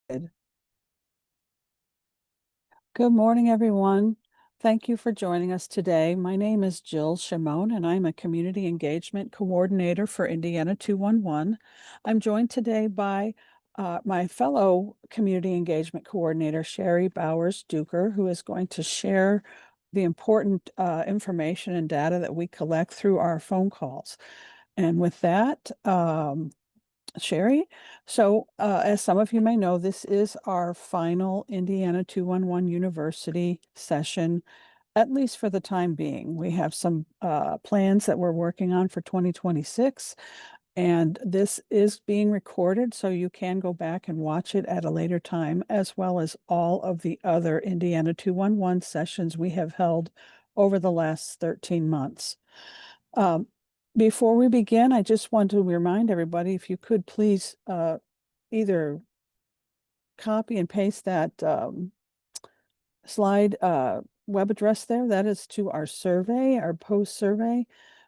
Good morning, everyone. Thank you for joining us today. My name is Jill Shimon, and I'm a Community Engagement Coordinator for Indiana 211. I'm joined today by my fellow Community Engagement Coordinator, Sherry Bowers-Duker, who is going to share the important information and data that we collect through our phone calls. And with that, Sherry. As some of you may know, this is our final Indiana 211 University session, at least for the time being. We have some plans that we're working on for 2026, and this is being recorded, so you can go back and watch it at a later time, as well as all of the other Indiana 211 sessions we have held over the last 13 months. Before we begin, I just want to remind everybody, if you could please either copy and paste that slide web address there. That is to our survey, our post survey.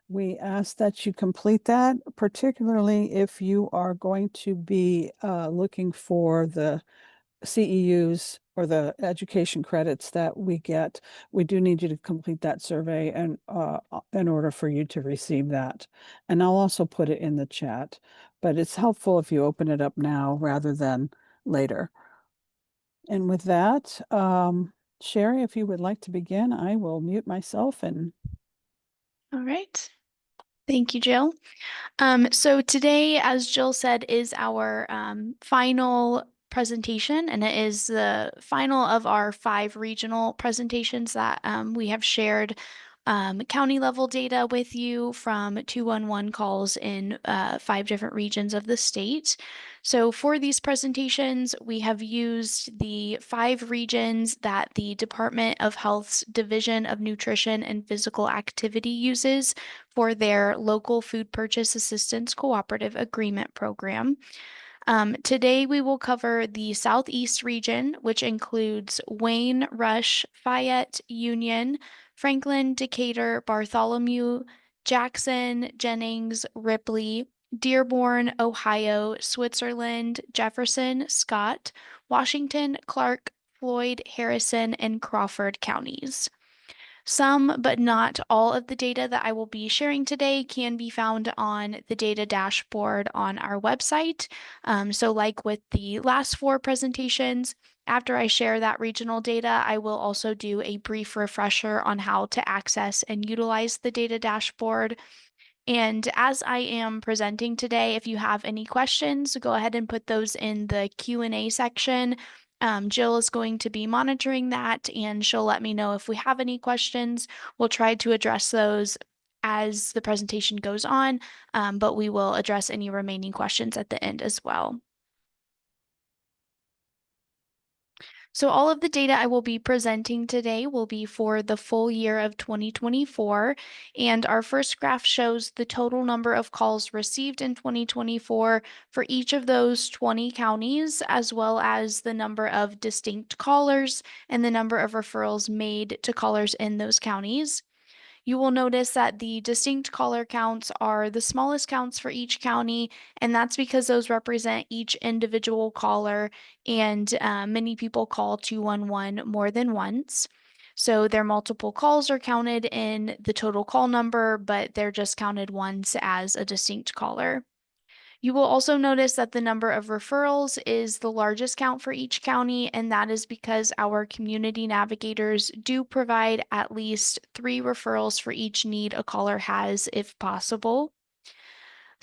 We ask that you complete that, particularly if you are going to be looking for the CEUs or the education credits that we get. We do need you to complete that survey and in order for you to receive that. And I'll also put it in the chat, but it's helpful if you open it up now rather than later. And with that, Sherry, if you would like to begin, I will mute myself and. All right. Thank you, Jill. So today, as Jill said, is our final presentation, and it is the final of our 5 regional presentations that we have shared county level data with you from 211 calls in 5 different regions of the state. So for these presentations, we have used the 5 regions that the Department of Health's Division of Nutrition and Physical Activity uses for their local food purchase assistance cooperative agreement program. Today we will cover the Southeast region, which includes Wayne, Rush, Fayette, Union, Franklin, Decatur, Bartholomew, Jackson, Jennings, Ripley, Dearborn, Ohio, Switzerland, Jefferson, Scott, Washington, Clark, Floyd, Harrison, and Crawford counties. Some, but not all of the data that I will be sharing today can be found on the data dashboard on our website. So like with the last 4 presentations, after I share that regional data, I will also do a brief refresher on how to access and utilize the data dashboard. And as I am presenting today, if you have any questions, go ahead and put those in the Q&A section. Jill is going to be monitoring that, and she'll let me know if we have any questions. We'll try to address those as the presentation goes on, but we will address any remaining questions at the end as well. So all of the data I will be presenting today will be for the full year of 2024, and our first graph shows the total number of calls received in 2024 for each of those 20 counties, as well as the number of distinct callers and the number of referrals made to callers in those counties. You will notice that the distinct caller counts are the smallest counts for each county, and that's because those represent each individual caller, and many people call 211 more than once. So their multiple calls are counted in the total call number, but they're just counted once as a distinct caller. You will also notice that the number of referrals is the largest count for each county, and that is because our community navigators do provide at least 3 referrals for each need a caller has, if possible.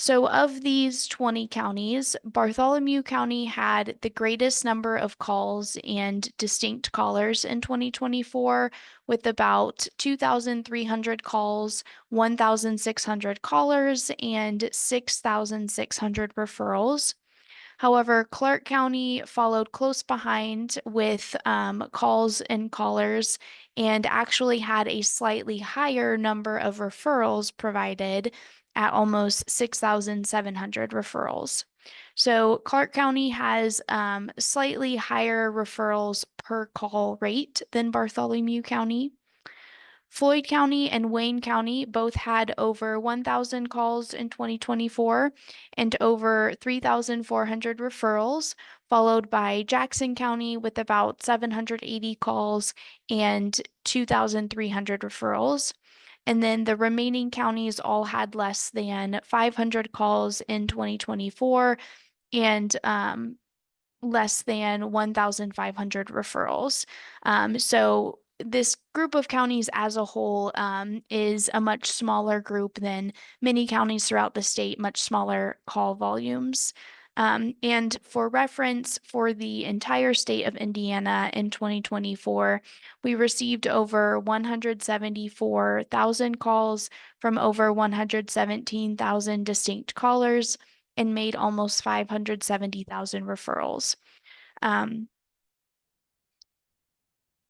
So of these 20 counties, Bartholomew County had the greatest number of calls and distinct callers in 2024, with about 2,300 calls, 1,600 callers, and 6,600 referrals. However, Clark County followed close behind with calls and callers and actually had a slightly higher number of referrals provided at almost 6,700 referrals. So Clark County has slightly higher referrals per call rate than Bartholomew County. Floyd County and Wayne County both had over 1,000 calls in 2024 and over 3,400 referrals followed by Jackson County with about 780 calls and 2,300 referrals. And then the remaining counties all had less than 500 calls in 2024 and less than 1,500 referrals. So this group of counties as a whole is a much smaller group than many counties throughout the state, much smaller call volumes. And for reference, for the entire state of Indiana in 2024, we received over 174,000 calls from over 117,000 distinct callers and made almost 570,000 referrals. Um,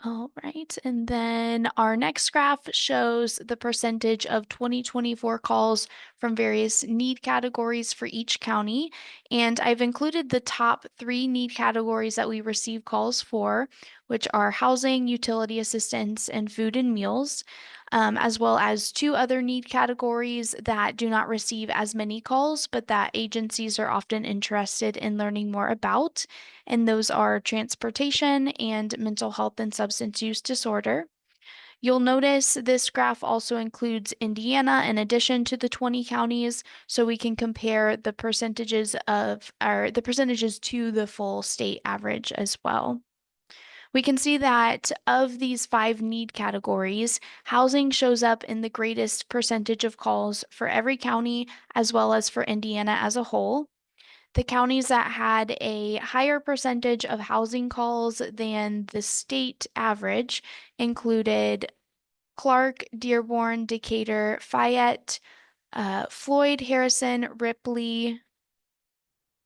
all right, and then our next graph shows the percentage of 2024 calls from various need categories for each county. And I've included the top 3 need categories that we receive calls for, which are housing, utility assistance, and food and meals, as well as 2 other need categories that do not receive as many calls, but that agencies are often interested in learning more about. And those are transportation and mental health and substance use disorder. You'll notice this graph also includes Indiana in addition to the 20 counties, so we can compare the percentages to the full state average as well. We can see that of these 5 need categories, housing shows up in the greatest percentage of calls for every county as well as for Indiana as a whole. The counties that had a higher percentage of housing calls than the state average included Clark, Dearborn, Decatur, Fayette, Floyd, Harrison, Ripley,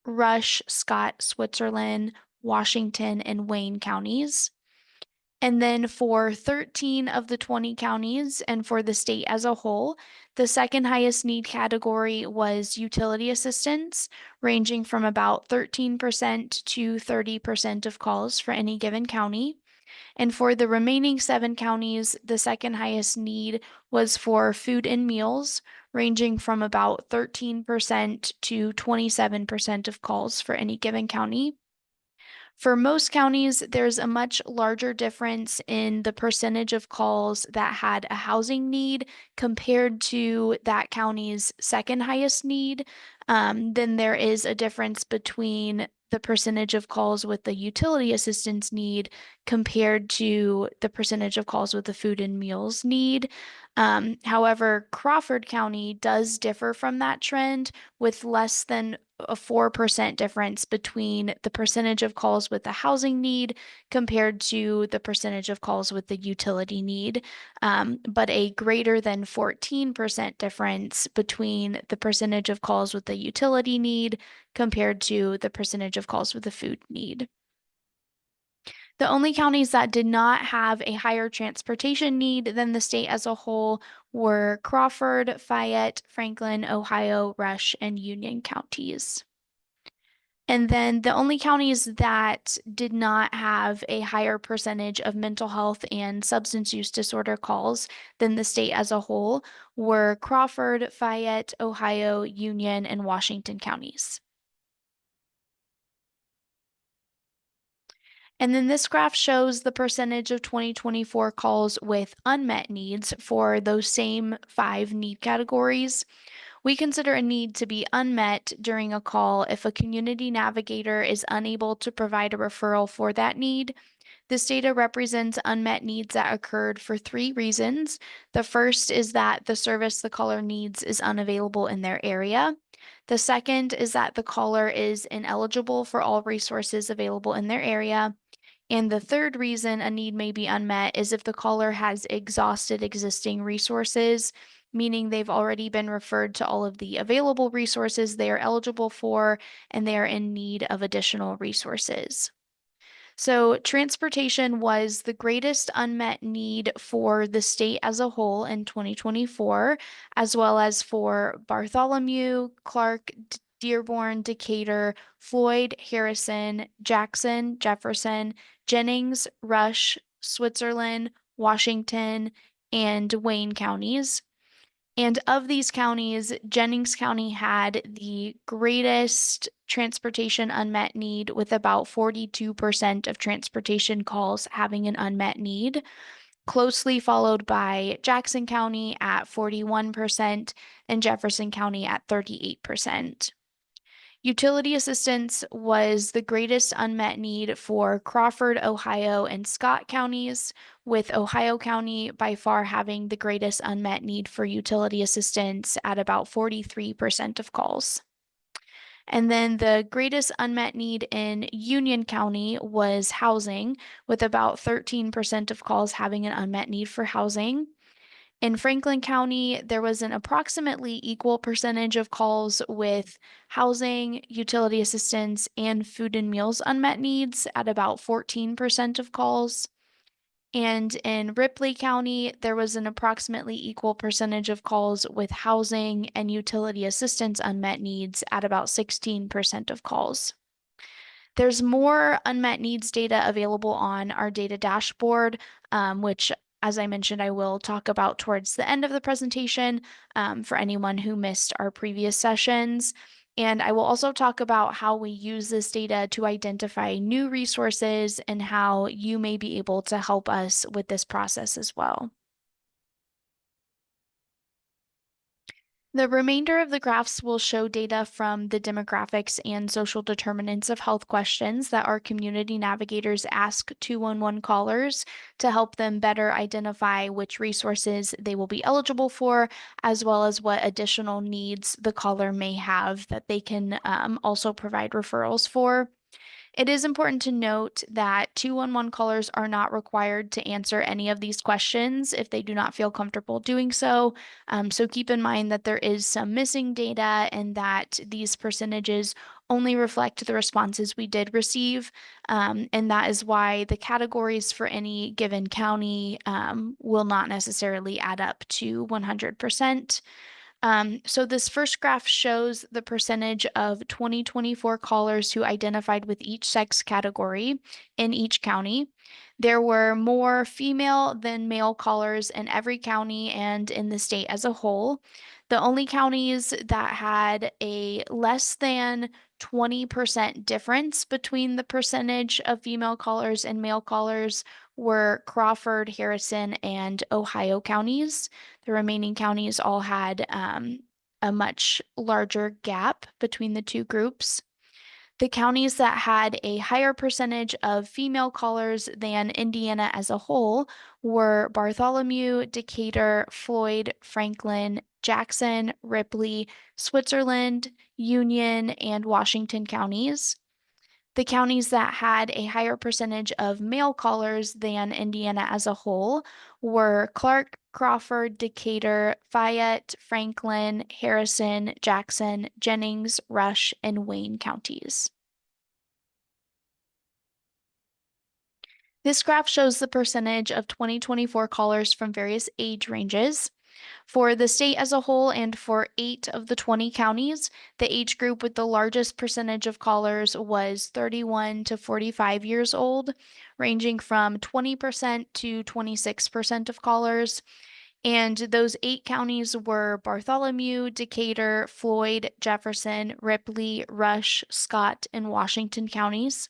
Rush, Scott, Switzerland, Washington, and Wayne counties. And then for 13 of the 20 counties and for the state as a whole, the second highest need category was utility assistance, ranging from about 13% to 30% of calls for any given county. And for the remaining 7 counties, the second highest need was for food and meals, ranging from about 13% to 27% of calls for any given county. For most counties, there's a much larger difference in the percentage of calls that had a housing need compared to that county's second highest need. Then there is a difference between the percentage of calls with the utility assistance need compared to the percentage of calls with the food and meals need. However, Crawford County does differ from that trend with less than a 4% difference between the percentage of calls with the housing need compared to the percentage of calls with the utility need, but a greater than 14% difference between the percentage of calls with the utility need compared to the percentage of calls with the food need. The only counties that did not have a higher transportation need than the state as a whole were Crawford, Fayette, Franklin, Ohio, Rush, and Union counties. And then the only counties that did not have a higher percentage of mental health and substance use disorder calls than the state as a whole were Crawford, Fayette, Ohio, Union, and Washington counties. And then this graph shows the percentage of 2024 calls with unmet needs for those same 5 need categories. We consider a need to be unmet during a call if a community navigator is unable to provide a referral for that need. This data represents unmet needs that occurred for 3 reasons. The first is that the service the caller needs is unavailable in their area. The second is that the caller is ineligible for all resources available in their area. And the third reason a need may be unmet is if the caller has exhausted existing resources, meaning they've already been referred to all of the available resources they are eligible for, and they are in need of additional resources. So, transportation was the greatest unmet need for the state as a whole in 2024, as well as for Bartholomew, Clark, Dearborn, Decatur, Floyd, Harrison, Jackson, Jefferson, Jennings, Rush, Switzerland, Washington, and Wayne counties. And of these counties, Jennings County had the greatest transportation unmet need, with about 42% of transportation calls having an unmet need, closely followed by Jackson County at 41% and Jefferson County at 38%. Utility assistance was the greatest unmet need for Crawford, Ohio, and Scott counties, with Ohio County by far having the greatest unmet need for utility assistance at about 43% of calls. And then the greatest unmet need in Union County was housing, with about 13% of calls having an unmet need for housing. In Franklin County, there was an approximately equal percentage of calls with housing, utility assistance, and food and meals unmet needs at about 14% of calls. And in Ripley County, there was an approximately equal percentage of calls with housing and utility assistance unmet needs at about 16% of calls. There's more unmet needs data available on our data dashboard, which, as I mentioned, I will talk about towards the end of the presentation for anyone who missed our previous sessions. And I will also talk about how we use this data to identify new resources and how you may be able to help us with this process as well. The remainder of the graphs will show data from the demographics and social determinants of health questions that our community navigators ask 211 callers to help them better identify which resources they will be eligible for, as well as what additional needs the caller may have that they can also provide referrals for. It is important to note that 211 callers are not required to answer any of these questions if they do not feel comfortable doing so. So keep in mind that there is some missing data and that these percentages only reflect the responses we did receive. And that is why the categories for any given county will not necessarily add up to 100%. So this first graph shows the percentage of 2024 callers who identified with each sex category in each county. There were more female than male callers in every county and in the state as a whole. The only counties that had a less than 20% difference between the percentage of female callers and male callers were Crawford, Harrison, and Ohio counties. The remaining counties all had a much larger gap between the two groups. The counties that had a higher percentage of female callers than Indiana as a whole were Bartholomew, Decatur, Floyd, Franklin, Jackson, Ripley, Switzerland, Union, and Washington counties. The counties that had a higher percentage of male callers than Indiana as a whole were Clark, Crawford, Decatur, Fayette, Franklin, Harrison, Jackson, Jennings, Rush, and Wayne counties. This graph shows the percentage of 2024 callers from various age ranges. For the state as a whole and for 8 of the 20 counties, the age group with the largest percentage of callers was 31 to 45 years old, ranging from 20% to 26% of callers. And those 8 counties were Bartholomew, Decatur, Floyd, Jefferson, Ripley, Rush, Scott, and Washington counties.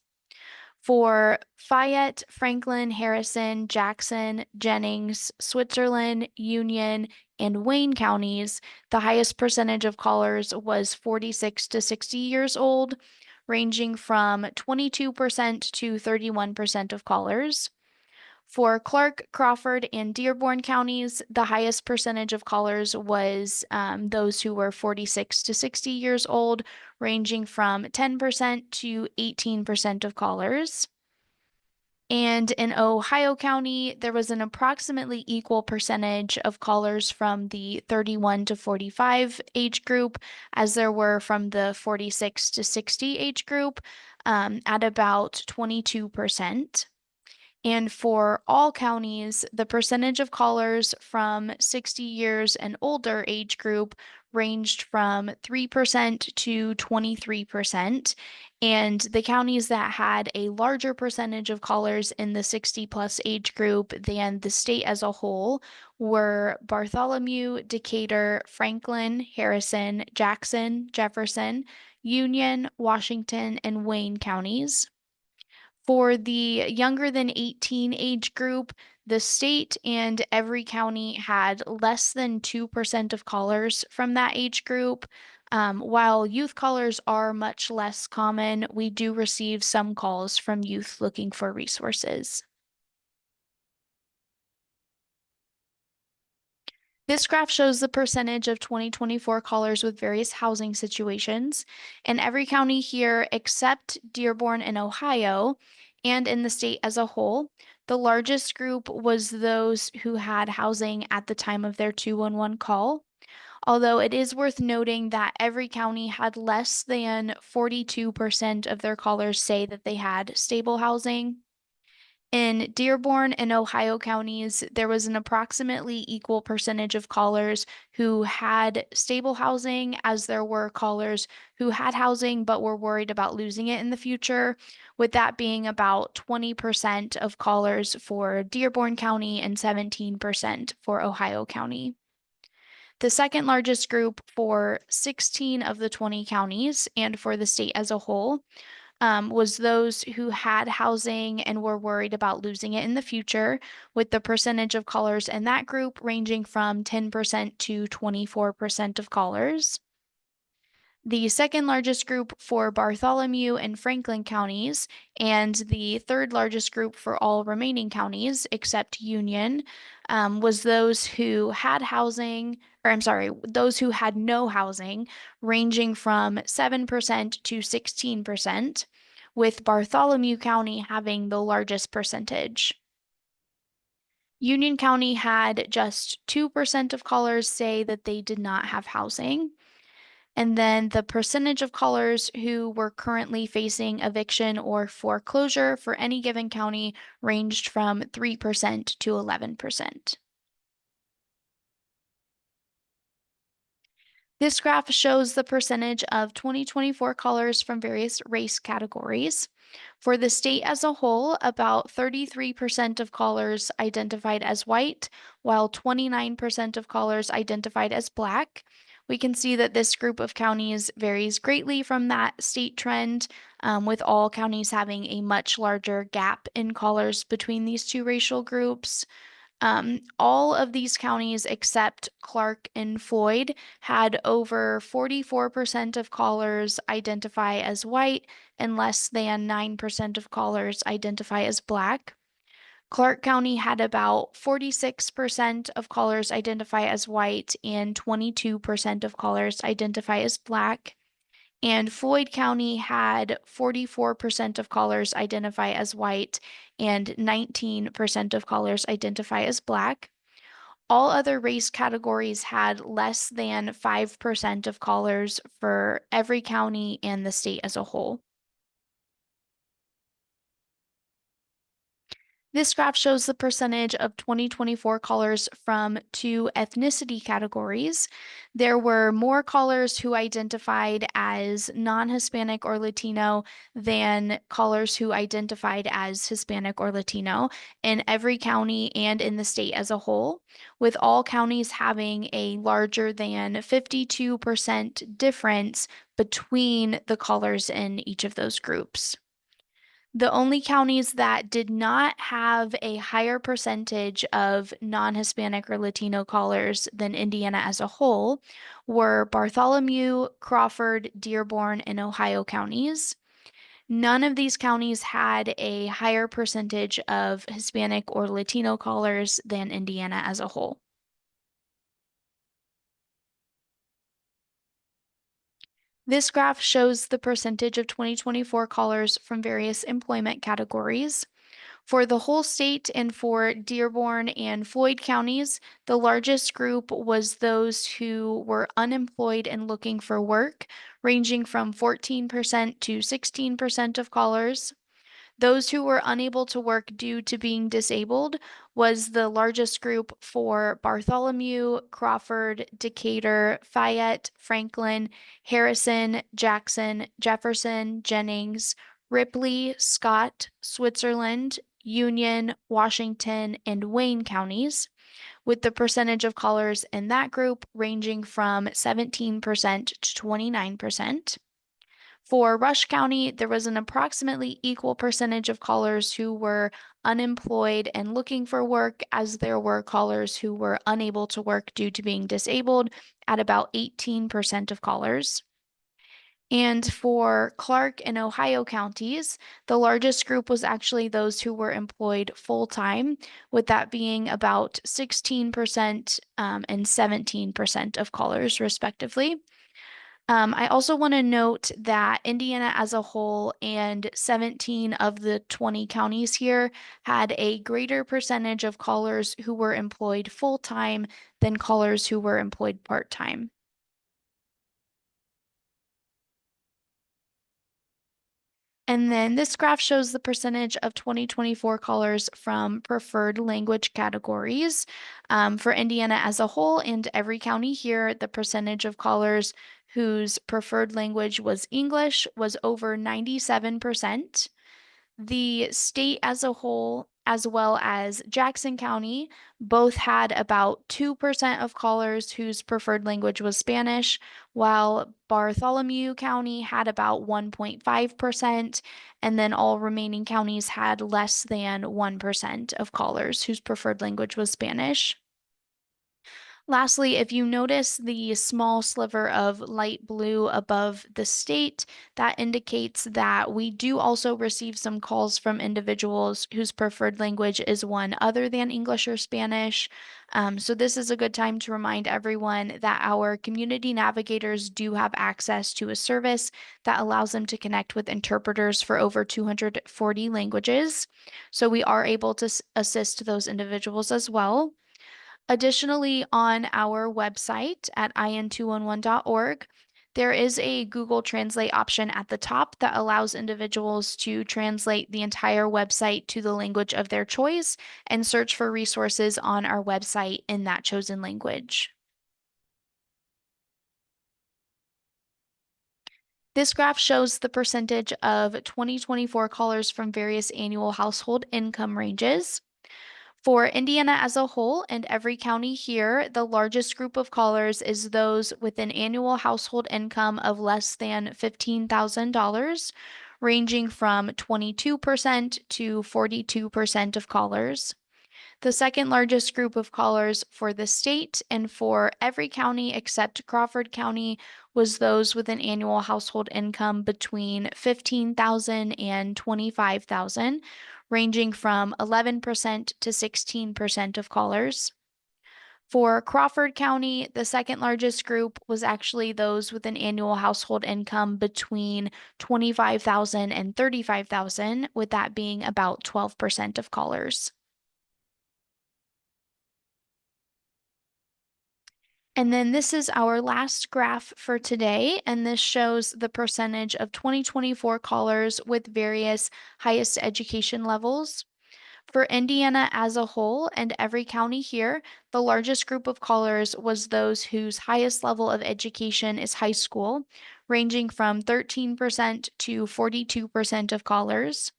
For Fayette, Franklin, Harrison, Jackson, Jennings, Switzerland, Union, and Wayne counties, the highest percentage of callers was 46 to 60 years old, ranging from 22% to 31% of callers. For Clark, Crawford, and Dearborn counties, the highest percentage of callers was those who were 46 to 60 years old, ranging from 10% to 18% of callers. And in Ohio County, there was an approximately equal percentage of callers from the 31 to 45 age group as there were from the 46 to 60 age group at about 22%. And for all counties, the percentage of callers from 60 years and older age group ranged from 3% to 23%. And the counties that had a larger percentage of callers in the 60 plus age group than the state as a whole were Bartholomew, Decatur, Franklin, Harrison, Jackson, Jefferson, Union, Washington, and Wayne counties. For the younger than 18 age group, the state and every county had less than 2% of callers from that age group. While youth callers are much less common, we do receive some calls from youth looking for resources. This graph shows the percentage of 2024 callers with various housing situations. In every county here except Dearborn and Ohio, and in the state as a whole, the largest group was those who had housing at the time of their 211 call. Although it is worth noting that every county had less than 42% of their callers say that they had stable housing. In Dearborn and Ohio counties, there was an approximately equal percentage of callers who had stable housing as there were callers who had housing but were worried about losing it in the future, with that being about 20% of callers for Dearborn County and 17% for Ohio County. The second largest group for 16 of the 20 counties and for the state as a whole was those who had housing and were worried about losing it in the future, with the percentage of callers in that group ranging from 10% to 24% of callers. The second largest group for Bartholomew and Franklin counties, and the third largest group for all remaining counties except Union, was those who had housing, or I'm sorry, those who had no housing, ranging from 7% to 16%, with Bartholomew County having the largest percentage. Union County had just 2% of callers say that they did not have housing. And then the percentage of callers who were currently facing eviction or foreclosure for any given county ranged from 3% to 11%. This graph shows the percentage of 2024 callers from various race categories. For the state as a whole, about 33% of callers identified as white, while 29% of callers identified as black. We can see that this group of counties varies greatly from that state trend, with all counties having a much larger gap in callers between these two racial groups. All of these counties except Clark and Floyd had over 44% of callers identify as white and less than 9% of callers identify as black. Clark County had about 46% of callers identify as white and 22% of callers identify as black. And Floyd County had 44% of callers identify as white and 19% of callers identify as black. All other race categories had less than 5% of callers for every county and the state as a whole. This graph shows the percentage of 2024 callers from two ethnicity categories. There were more callers who identified as non-Hispanic or Latino than callers who identified as Hispanic or Latino in every county and in the state as a whole, with all counties having a larger than 52% difference between the callers in each of those groups. The only counties that did not have a higher percentage of non-Hispanic or Latino callers than Indiana as a whole were Bartholomew, Crawford, Dearborn, and Ohio counties. None of these counties had a higher percentage of Hispanic or Latino callers than Indiana as a whole. This graph shows the percentage of 2024 callers from various employment categories. For the whole state and for Dearborn and Floyd counties, the largest group was those who were unemployed and looking for work, ranging from 14% to 16% of callers. Those who were unable to work due to being disabled was the largest group for Bartholomew, Crawford, Decatur, Fayette, Franklin, Harrison, Jackson, Jefferson, Jennings, Ripley, Scott, Switzerland, Union, Washington, and Wayne counties, with the percentage of callers in that group ranging from 17% to 29%. For Rush County, there was an approximately equal percentage of callers who were unemployed and looking for work, as there were callers who were unable to work due to being disabled at about 18% of callers. And for Clark and Ohio counties, the largest group was actually those who were employed full time, with that being about 16% and 17% of callers, respectively. I also want to note that Indiana as a whole and 17 of the 20 counties here had a greater percentage of callers who were employed full time than callers who were employed part time. And then this graph shows the percentage of 2024 callers from preferred language categories. For Indiana as a whole and every county here, the percentage of callers whose preferred language was English was over 97%. The state as a whole, as well as Jackson County, both had about 2% of callers whose preferred language was Spanish, while Bartholomew County had about 1.5%, and then all remaining counties had less than 1% of callers whose preferred language was Spanish. Lastly, if you notice the small sliver of light blue above the state, that indicates that we do also receive some calls from individuals whose preferred language is one other than English or Spanish. So this is a good time to remind everyone that our community navigators do have access to a service that allows them to connect with interpreters for over 240 languages. So we are able to assist those individuals as well. Additionally, on our website at in211.org, there is a Google Translate option at the top that allows individuals to translate the entire website to the language of their choice and search for resources on our website in that chosen language. This graph shows the percentage of 2024 callers from various annual household income ranges. For Indiana as a whole and every county here, the largest group of callers is those with an annual household income of less than $15,000, ranging from 22% to 42% of callers. The second largest group of callers for the state and for every county except Crawford County was those with an annual household income between 15,000 and 25,000, ranging from 11% to 16% of callers. For Crawford County, the second largest group was actually those with an annual household income between 25,000 and 35,000, with that being about 12% of callers. And then this is our last graph for today, and this shows the percentage of 2024 callers with various highest education levels. For Indiana as a whole and every county here, the largest group of callers was those whose highest level of education is high school, ranging from 13% to 42% of callers.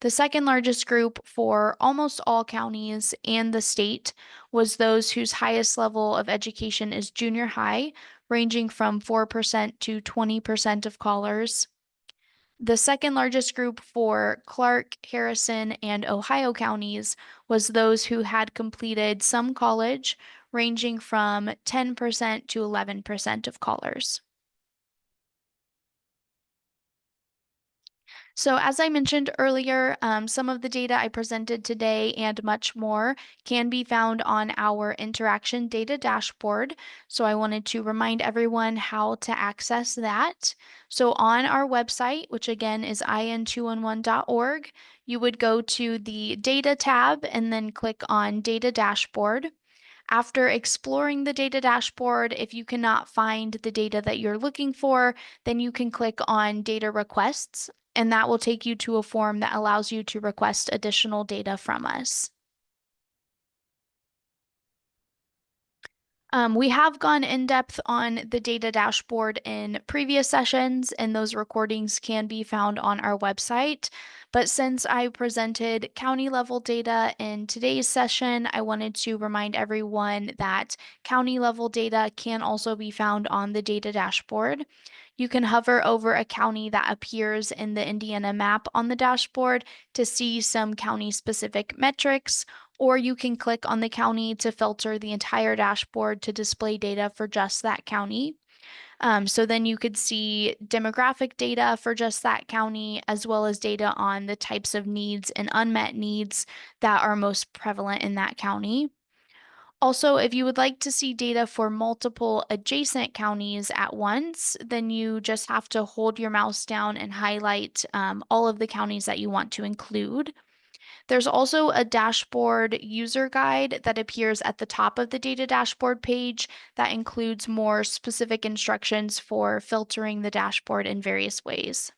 The second largest group for almost all counties and the state was those whose highest level of education is junior high, ranging from 4% to 20% of callers. The second largest group for Clark, Harrison, and Ohio counties was those who had completed some college, ranging from 10% to 11% of callers. So as I mentioned earlier, some of the data I presented today and much more can be found on our interaction data dashboard. So I wanted to remind everyone how to access that. So on our website, which again is in211.org, you would go to the data tab and then click on data dashboard. After exploring the data dashboard, if you cannot find the data that you're looking for, then you can click on data requests. and that will take you to a form that allows you to request additional data from us. We have gone in depth on the data dashboard in previous sessions, and those recordings can be found on our website. But since I presented county level data in today's session, I wanted to remind everyone that county level data can also be found on the data dashboard. You can hover over a county that appears in the Indiana map on the dashboard to see some county specific metrics, or you can click on the county to filter the entire dashboard to display data for just that county. So then you could see demographic data for just that county, as well as data on the types of needs and unmet needs that are most prevalent in that county. Also, if you would like to see data for multiple adjacent counties at once, then you just have to hold your mouse down and highlight all of the counties that you want to include. There's also a dashboard user guide that appears at the top of the data dashboard page that includes more specific instructions for filtering the dashboard in various ways.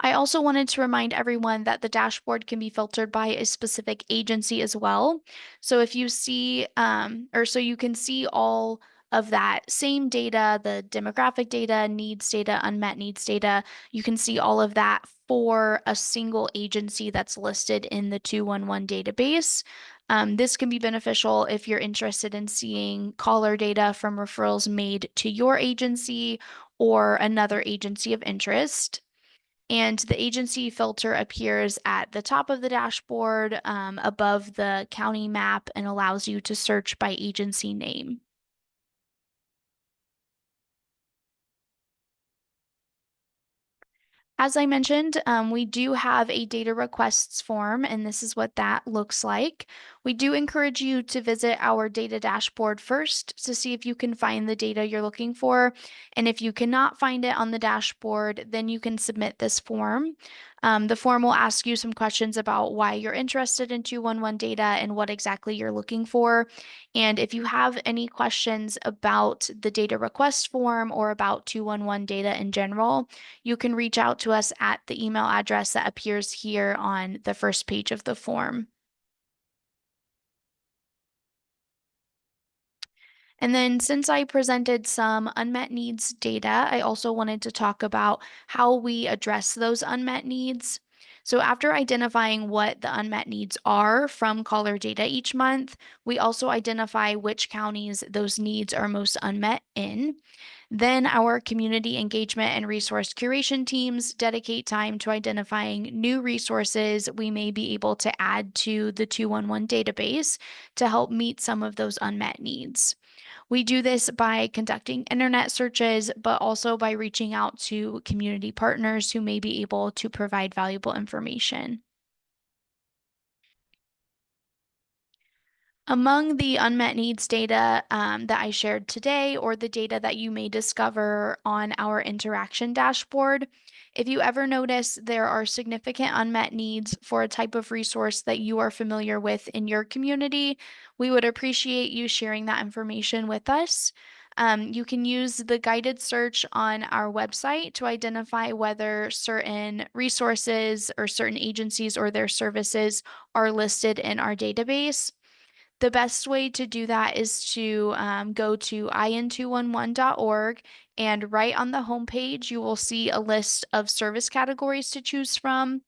I also wanted to remind everyone that the dashboard can be filtered by a specific agency as well. So if you see, so you can see all of that same data, the demographic data, needs data, unmet needs data, you can see all of that for a single agency that's listed in the 211 database. This can be beneficial if you're interested in seeing caller data from referrals made to your agency or another agency of interest. And the agency filter appears at the top of the dashboard above the county map and allows you to search by agency name. As I mentioned, we do have a data requests form, and this is what that looks like. We do encourage you to visit our data dashboard first to see if you can find the data you're looking for. And if you cannot find it on the dashboard, then you can submit this form. The form will ask you some questions about why you're interested in 211 data and what exactly you're looking for. And if you have any questions about the data request form or about 211 data in general, you can reach out to us at the email address that appears here on the first page of the form. And then since I presented some unmet needs data, I also wanted to talk about how we address those unmet needs. So after identifying what the unmet needs are from caller data each month, we also identify which counties those needs are most unmet in. Then our community engagement and resource curation teams dedicate time to identifying new resources we may be able to add to the 211 database to help meet some of those unmet needs. We do this by conducting internet searches, but also by reaching out to community partners who may be able to provide valuable information. Among the unmet needs data that I shared today, or the data that you may discover on our interaction dashboard, if you ever notice there are significant unmet needs for a type of resource that you are familiar with in your community, we would appreciate you sharing that information with us. You can use the guided search on our website to identify whether certain resources or certain agencies or their services are listed in our database. The best way to do that is to go to in211.org, and right on the homepage, you will see a list of service categories to choose from.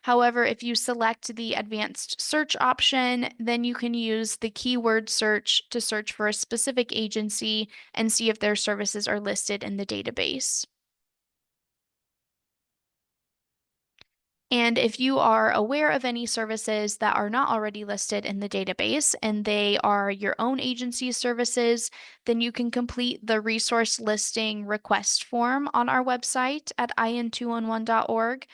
However, if you select the advanced search option, then you can use the keyword search to search for a specific agency and see if their services are listed in the database. And if you are aware of any services that are not already listed in the database and they are your own agency's services, then you can complete the resource listing request form on our website at in211.org.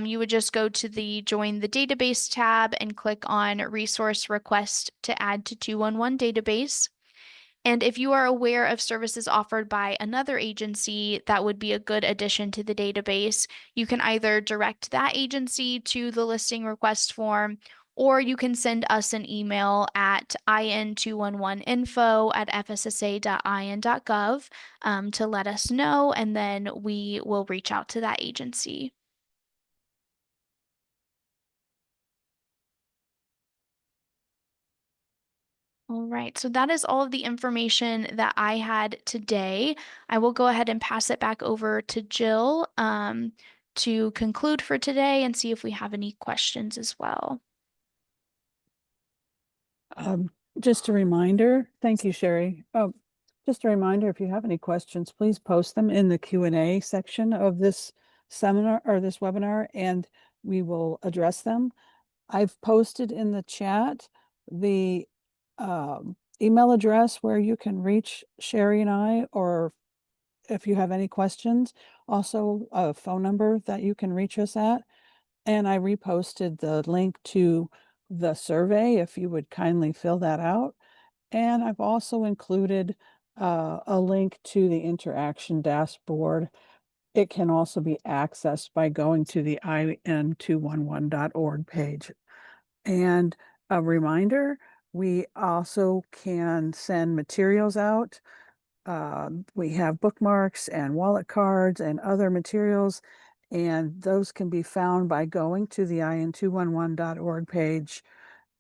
You would just go to the Join the Database tab and click on Resource Request to add to 211 database. And if you are aware of services offered by another agency that would be a good addition to the database, you can either direct that agency to the listing request form, or you can send us an email at in211info@fssa.in.gov to let us know, and then we will reach out to that agency. All right, so that is all of the information that I had today. I will go ahead and pass it back over to Jill to conclude for today and see if we have any questions as well. Just a reminder, thank you, Sherry. Just a reminder, if you have any questions, please post them in the Q&A section of this seminar or this webinar, and we will address them. I've posted in the chat the email address where you can reach Sherry and I, or if you have any questions, also a phone number that you can reach us at. And I reposted the link to the survey if you would kindly fill that out. And I've also included a link to the interaction dashboard. It can also be accessed by going to the in211.org page. And a reminder, we also can send materials out. We have bookmarks and wallet cards and other materials, and those can be found by going to the in211.org page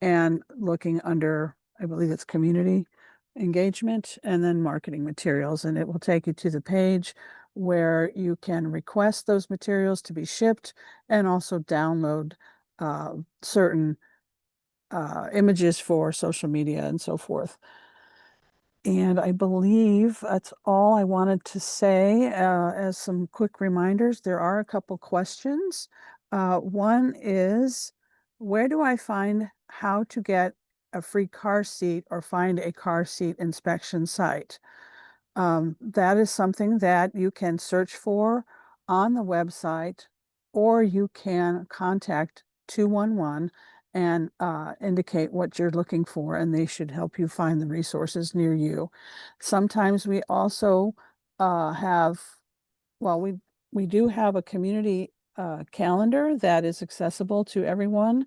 and looking under, I believe it's community engagement and then marketing materials. And it will take you to the page where you can request those materials to be shipped and also download certain images for social media and so forth. And I believe that's all I wanted to say. As some quick reminders, there are a couple questions. One is, where do I find how to get a free car seat or find a car seat inspection site? That is something that you can search for on the website, or you can contact 211 and indicate what you're looking for, and they should help you find the resources near you. Sometimes we also have, well, we do have a community calendar that is accessible to everyone.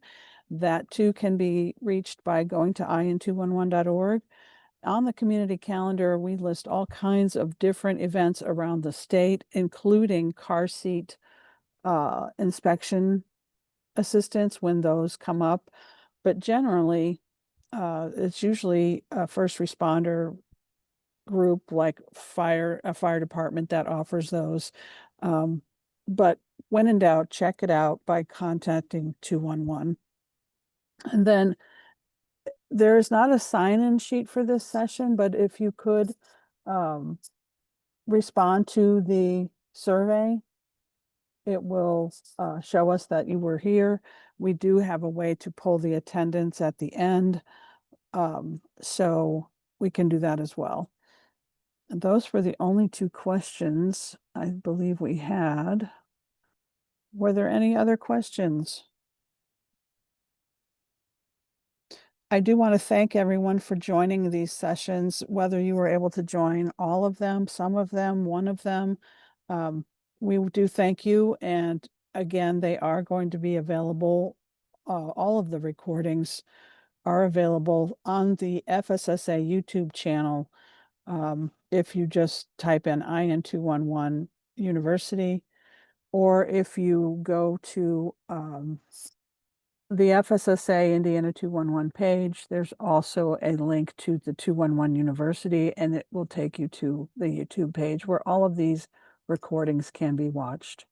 That too can be reached by going to in211.org. On the community calendar, we list all kinds of different events around the state, including car seat inspection assistance when those come up. But generally, it's usually a first responder group like a fire department that offers those. But when in doubt, check it out by contacting 211. And then there is not a sign-in sheet for this session, but if you could respond to the survey, it will show us that you were here. We do have a way to pull the attendance at the end, so we can do that as well. And those were the only two questions I believe we had. Were there any other questions? I do want to thank everyone for joining these sessions, whether you were able to join all of them, some of them, one of them. We do thank you. And again, they are going to be available. All of the recordings are available on the FSSA YouTube channel. If you just type in in211 University, or if you go to the FSSA Indiana 211 page, there's also a link to the 211 University, and it will take you to the YouTube page where all of these recordings can be watched.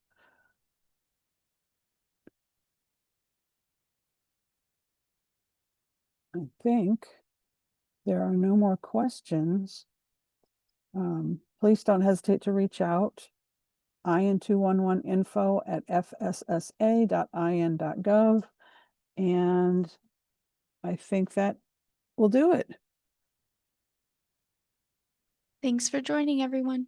I think there are no more questions. Please don't hesitate to reach out. in211info@fssa.in.gov. And I think that will do it. Thanks for joining, everyone.